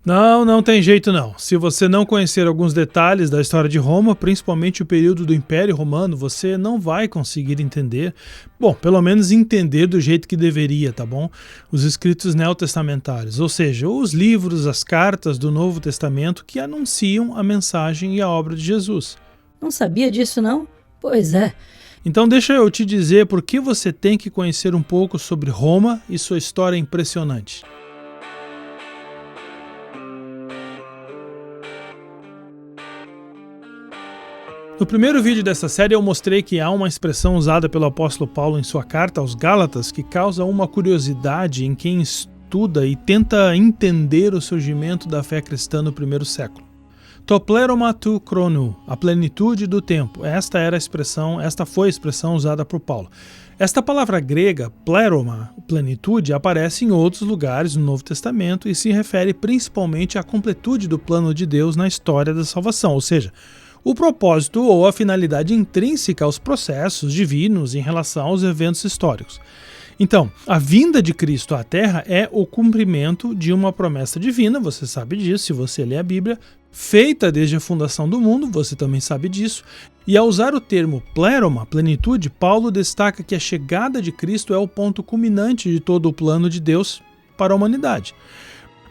Não, não tem jeito não. Se você não conhecer alguns detalhes da história de Roma, principalmente o período do Império Romano, você não vai conseguir entender, bom, pelo menos entender do jeito que deveria, tá bom? Os escritos neotestamentários, ou seja, os livros, as cartas do Novo Testamento que anunciam a mensagem e a obra de Jesus. Não sabia disso, não? Pois é. Então deixa eu te dizer por que você tem que conhecer um pouco sobre Roma e sua história impressionante. No primeiro vídeo dessa série eu mostrei que há uma expressão usada pelo apóstolo Paulo em sua carta aos Gálatas que causa uma curiosidade em quem estuda e tenta entender o surgimento da fé cristã no primeiro século. To pleroma tu chronou, a plenitude do tempo. Esta foi a expressão usada por Paulo. Esta palavra grega, pleroma, plenitude, aparece em outros lugares no Novo Testamento e se refere principalmente à completude do plano de Deus na história da salvação, ou seja, o propósito ou a finalidade intrínseca aos processos divinos em relação aos eventos históricos. Então, a vinda de Cristo à Terra é o cumprimento de uma promessa divina, você sabe disso se você lê a Bíblia, feita desde a fundação do mundo, você também sabe disso, e ao usar o termo pleroma, plenitude, Paulo destaca que a chegada de Cristo é o ponto culminante de todo o plano de Deus para a humanidade.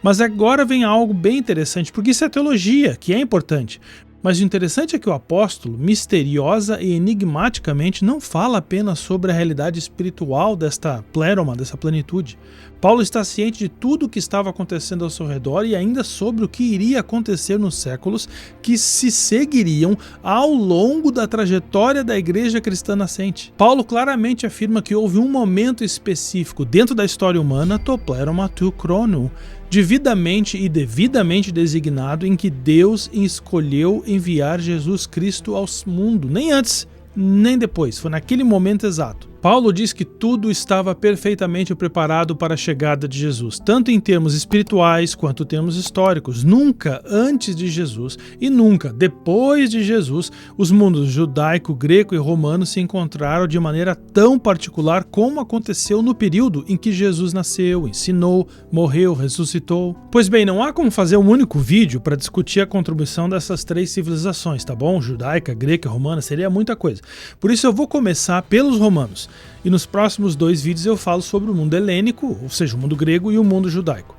Mas agora vem algo bem interessante, porque isso é teologia, que é importante. Mas o interessante é que o apóstolo, misteriosa e enigmaticamente, não fala apenas sobre a realidade espiritual desta pleroma, dessa plenitude. Paulo está ciente de tudo o que estava acontecendo ao seu redor e ainda sobre o que iria acontecer nos séculos que se seguiriam ao longo da trajetória da igreja cristã nascente. Paulo claramente afirma que houve um momento específico dentro da história humana, to pleroma tu chrono, devidamente e devidamente designado em que Deus escolheu enviar Jesus Cristo ao mundo, nem antes, nem depois, foi naquele momento exato. Paulo diz que tudo estava perfeitamente preparado para a chegada de Jesus, tanto em termos espirituais quanto em termos históricos. Nunca antes de Jesus e nunca depois de Jesus, os mundos judaico, greco e romano se encontraram de maneira tão particular como aconteceu no período em que Jesus nasceu, ensinou, morreu, ressuscitou. Pois bem, não há como fazer um único vídeo para discutir a contribuição dessas três civilizações, tá bom? Judaica, greca e romana, seria muita coisa. Por isso eu vou começar pelos romanos. E nos próximos 2 vídeos eu falo sobre o mundo helênico, ou seja, o mundo grego e o mundo judaico.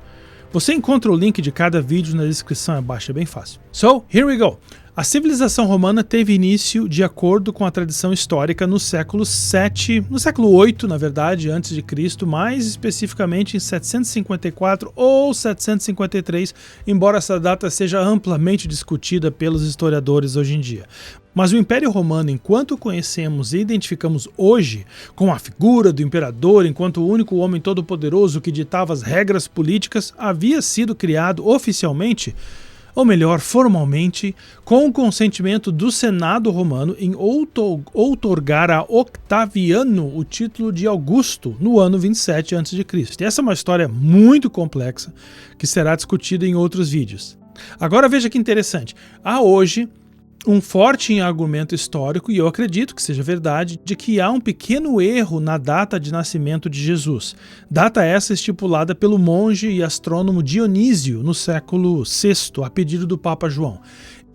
Você encontra o link de cada vídeo na descrição abaixo, é bem fácil. So, here we go! A civilização romana teve início de acordo com a tradição histórica no século VII, no século VIII, na verdade, antes de Cristo, mais especificamente em 754 ou 753, embora essa data seja amplamente discutida pelos historiadores hoje em dia. Mas o Império Romano, enquanto o conhecemos e identificamos hoje, com a figura do imperador enquanto o único homem todo-poderoso que ditava as regras políticas, havia sido criado oficialmente, ou melhor, formalmente, com o consentimento do Senado romano em outorgar a Octaviano o título de Augusto no ano 27 a.C. E essa é uma história muito complexa que será discutida em outros vídeos. Agora veja que interessante, há hoje um forte argumento histórico, e eu acredito que seja verdade, de que há um pequeno erro na data de nascimento de Jesus. Data essa estipulada pelo monge e astrônomo Dionísio no século VI, a pedido do Papa João.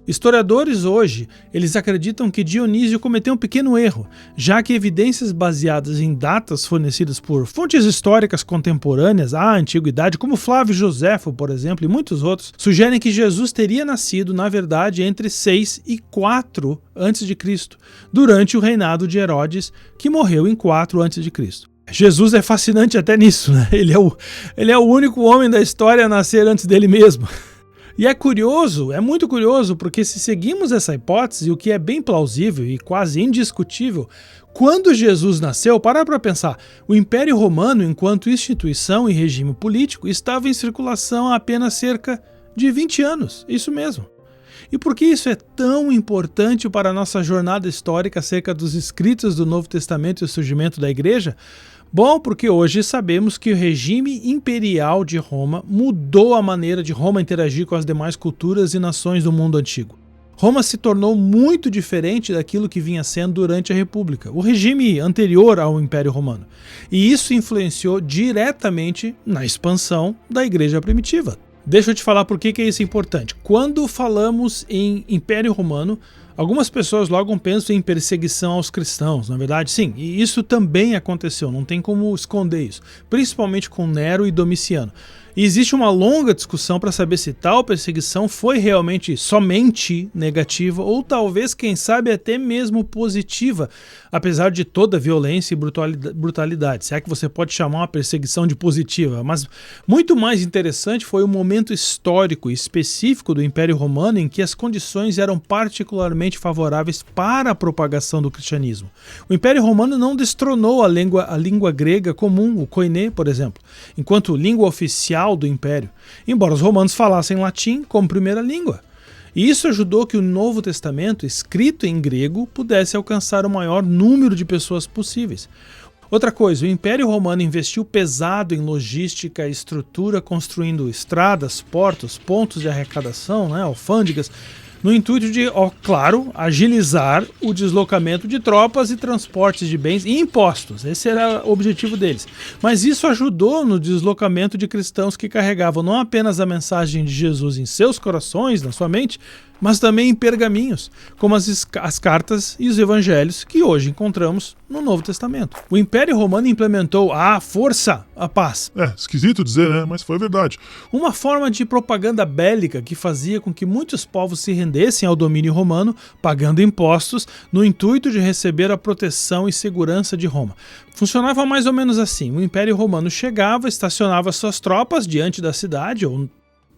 Historiadores hoje, eles acreditam que Dionísio cometeu um pequeno erro, já que evidências baseadas em datas fornecidas por fontes históricas contemporâneas à antiguidade, como Flávio Joséfo, por exemplo, e muitos outros, sugerem que Jesus teria nascido, na verdade, entre 6 e 4 a.C., durante o reinado de Herodes, que morreu em 4 a.C. Jesus é fascinante até nisso, né? Ele é o único homem da história a nascer antes dele mesmo. E é curioso, é muito curioso, porque se seguimos essa hipótese, o que é bem plausível e quase indiscutível, quando Jesus nasceu, para pensar, o Império Romano, enquanto instituição e regime político, estava em circulação há apenas cerca de 20 anos, isso mesmo. E por que isso é tão importante para a nossa jornada histórica acerca dos escritos do Novo Testamento e o surgimento da Igreja? Bom, porque hoje sabemos que o regime imperial de Roma mudou a maneira de Roma interagir com as demais culturas e nações do mundo antigo. Roma se tornou muito diferente daquilo que vinha sendo durante a República, o regime anterior ao Império Romano. E isso influenciou diretamente na expansão da Igreja primitiva. Deixa eu te falar por que isso é importante. Quando falamos em Império Romano, algumas pessoas logo pensam em perseguição aos cristãos, na verdade, sim, e isso também aconteceu, não tem como esconder isso, principalmente com Nero e Domiciano. E existe uma longa discussão para saber se tal perseguição foi realmente somente negativa ou talvez, quem sabe, até mesmo positiva, apesar de toda a violência e brutalidade. Se é que você pode chamar uma perseguição de positiva. Mas muito mais interessante foi o momento histórico e específico do Império Romano em que as condições eram particularmente favoráveis para a propagação do cristianismo. O Império Romano não destronou a língua grega comum, o koiné, por exemplo, enquanto língua oficial do Império, embora os romanos falassem latim como primeira língua. E isso ajudou que o Novo Testamento, escrito em grego, pudesse alcançar o maior número de pessoas possíveis. Outra coisa, o Império Romano investiu pesado em logística e estrutura, construindo estradas, portos, pontos de arrecadação, alfândegas, no intuito de, claro, agilizar o deslocamento de tropas e transportes de bens e impostos. Esse era o objetivo deles. Mas isso ajudou no deslocamento de cristãos que carregavam não apenas a mensagem de Jesus em seus corações, na sua mente, mas também em pergaminhos, como as cartas e os evangelhos que hoje encontramos no Novo Testamento. O Império Romano implementou à força a paz. Esquisito dizer, né? Mas foi verdade. Uma forma de propaganda bélica que fazia com que muitos povos se rendessem ao domínio romano, pagando impostos, no intuito de receber a proteção e segurança de Roma. Funcionava mais ou menos assim. O Império Romano chegava, estacionava suas tropas diante da cidade,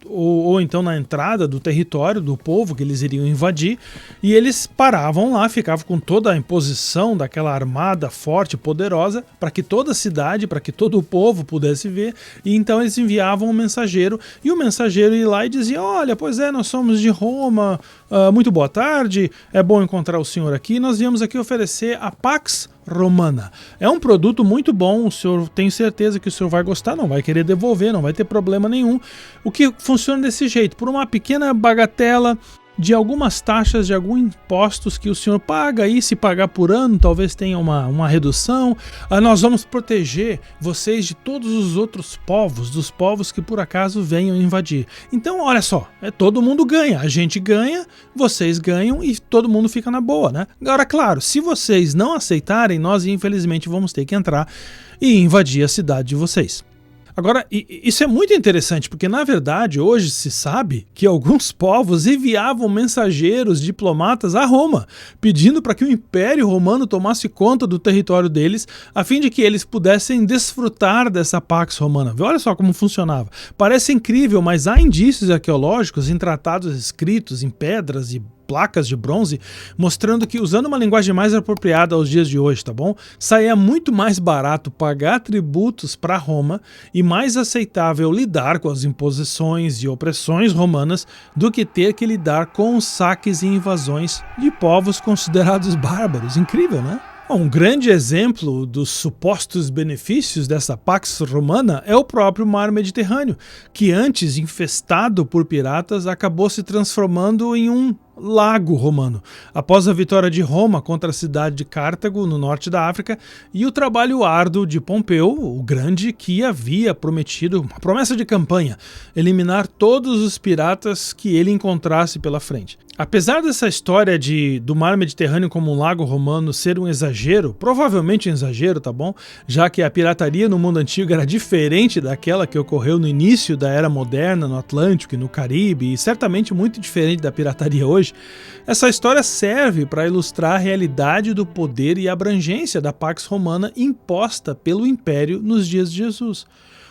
ou então na entrada do território do povo que eles iriam invadir, e eles paravam lá, ficavam com toda a imposição daquela armada forte e poderosa para que toda a cidade, para que todo o povo pudesse ver, e então eles enviavam um mensageiro, e o mensageiro ia lá e dizia: olha, pois é, nós somos de Roma, muito boa tarde, é bom encontrar o senhor aqui, nós viemos aqui oferecer a Pax Romana. É um produto muito bom, o senhor, tenho certeza que o senhor vai gostar, não vai querer devolver, não vai ter problema nenhum. O que funciona desse jeito, por uma pequena bagatela de algumas taxas, de alguns impostos que o senhor paga aí, se pagar por ano, talvez tenha uma redução. Nós vamos proteger vocês de todos os outros povos, dos povos que por acaso venham invadir. Então, olha só, todo mundo ganha, a gente ganha, vocês ganham e todo mundo fica na boa, né? Agora, claro, se vocês não aceitarem, nós infelizmente vamos ter que entrar e invadir a cidade de vocês. Agora, isso é muito interessante, porque na verdade hoje se sabe que alguns povos enviavam mensageiros, diplomatas a Roma, pedindo para que o Império Romano tomasse conta do território deles, a fim de que eles pudessem desfrutar dessa Pax Romana. Olha só como funcionava. Parece incrível, mas há indícios arqueológicos em tratados escritos em pedras e placas de bronze, mostrando que, usando uma linguagem mais apropriada aos dias de hoje, tá bom? Saía muito mais barato pagar tributos para Roma e mais aceitável lidar com as imposições e opressões romanas do que ter que lidar com os saques e invasões de povos considerados bárbaros. Incrível, né? Um grande exemplo dos supostos benefícios dessa Pax Romana é o próprio Mar Mediterrâneo, que antes infestado por piratas acabou se transformando em um lago romano, após a vitória de Roma contra a cidade de Cartago, no norte da África, e o trabalho árduo de Pompeu, o Grande, que havia prometido, uma promessa de campanha, eliminar todos os piratas que ele encontrasse pela frente. Apesar dessa história do Mar Mediterrâneo como um lago romano ser um exagero, provavelmente um exagero, tá bom? Já que a pirataria no mundo antigo era diferente daquela que ocorreu no início da Era Moderna, no Atlântico e no Caribe, e certamente muito diferente da pirataria hoje, essa história serve para ilustrar a realidade do poder e abrangência da Pax Romana imposta pelo Império nos dias de Jesus.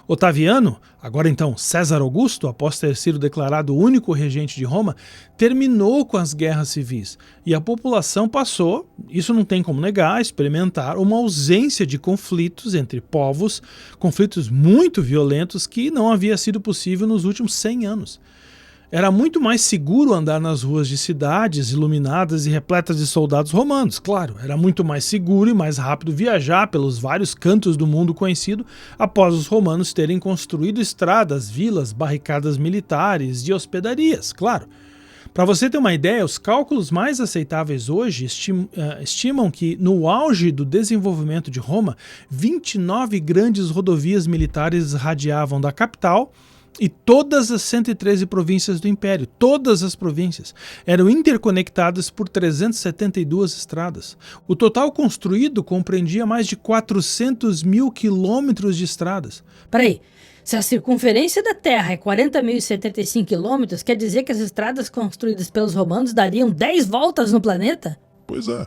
Otaviano, agora então César Augusto, após ter sido declarado o único regente de Roma, terminou com as guerras civis e a população passou, isso não tem como negar, a experimentar uma ausência de conflitos entre povos, conflitos muito violentos que não havia sido possível nos últimos 100 anos. Era muito mais seguro andar nas ruas de cidades iluminadas e repletas de soldados romanos, claro. Era muito mais seguro e mais rápido viajar pelos vários cantos do mundo conhecido após os romanos terem construído estradas, vilas, barricadas militares e hospedarias, claro. Para você ter uma ideia, os cálculos mais aceitáveis hoje estimam que, no auge do desenvolvimento de Roma, 29 grandes rodovias militares radiavam da capital e todas as 113 províncias do Império, todas as províncias, eram interconectadas por 372 estradas. O total construído compreendia mais de 400 mil quilômetros de estradas. Peraí, se a circunferência da Terra é 40.075 quilômetros, quer dizer que as estradas construídas pelos romanos dariam 10 voltas no planeta? Pois é.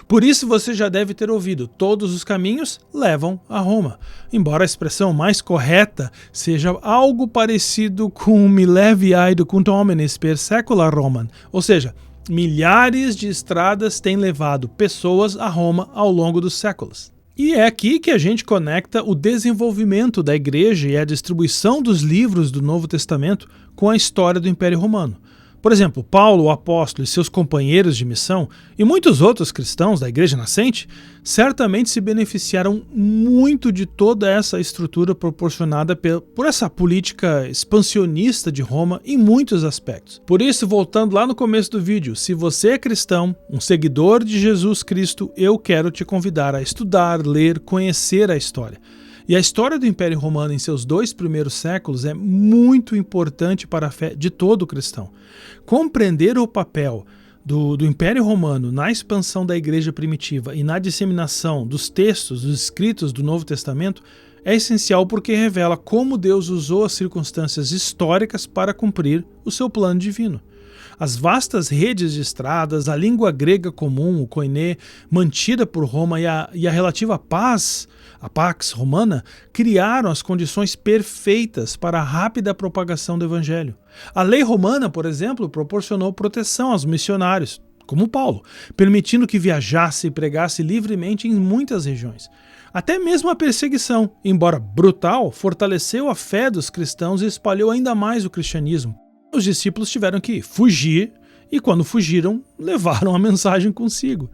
Por isso você já deve ter ouvido, todos os caminhos levam a Roma. Embora a expressão mais correta seja algo parecido com milevi aeducunt homines per secula Roman, ou seja, milhares de estradas têm levado pessoas a Roma ao longo dos séculos. E é aqui que a gente conecta o desenvolvimento da igreja e a distribuição dos livros do Novo Testamento com a história do Império Romano. Por exemplo, Paulo, o apóstolo, e seus companheiros de missão, e muitos outros cristãos da igreja nascente, certamente se beneficiaram muito de toda essa estrutura proporcionada por essa política expansionista de Roma em muitos aspectos. Por isso, voltando lá no começo do vídeo, se você é cristão, um seguidor de Jesus Cristo, eu quero te convidar a estudar, ler, conhecer a história. E a história do Império Romano em seus 2 primeiros séculos é muito importante para a fé de todo cristão. Compreender o papel do Império Romano na expansão da igreja primitiva e na disseminação dos textos, dos escritos do Novo Testamento é essencial porque revela como Deus usou as circunstâncias históricas para cumprir o seu plano divino. As vastas redes de estradas, a língua grega comum, o koiné, mantida por Roma e a relativa paz, a pax romana, criaram as condições perfeitas para a rápida propagação do evangelho. A lei romana, por exemplo, proporcionou proteção aos missionários, como Paulo, permitindo que viajasse e pregasse livremente em muitas regiões. Até mesmo a perseguição, embora brutal, fortaleceu a fé dos cristãos e espalhou ainda mais o cristianismo. Os discípulos tiveram que fugir e, quando fugiram, levaram a mensagem consigo.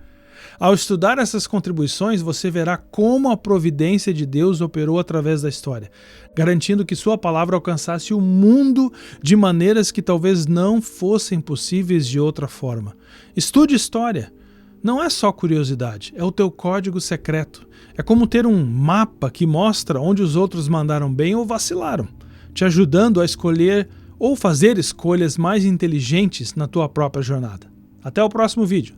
Ao estudar essas contribuições, você verá como a providência de Deus operou através da história, garantindo que sua palavra alcançasse o mundo de maneiras que talvez não fossem possíveis de outra forma. Estude história. Não é só curiosidade, é o teu código secreto. É como ter um mapa que mostra onde os outros mandaram bem ou vacilaram, te ajudando a escolher ou fazer escolhas mais inteligentes na tua própria jornada. Até o próximo vídeo.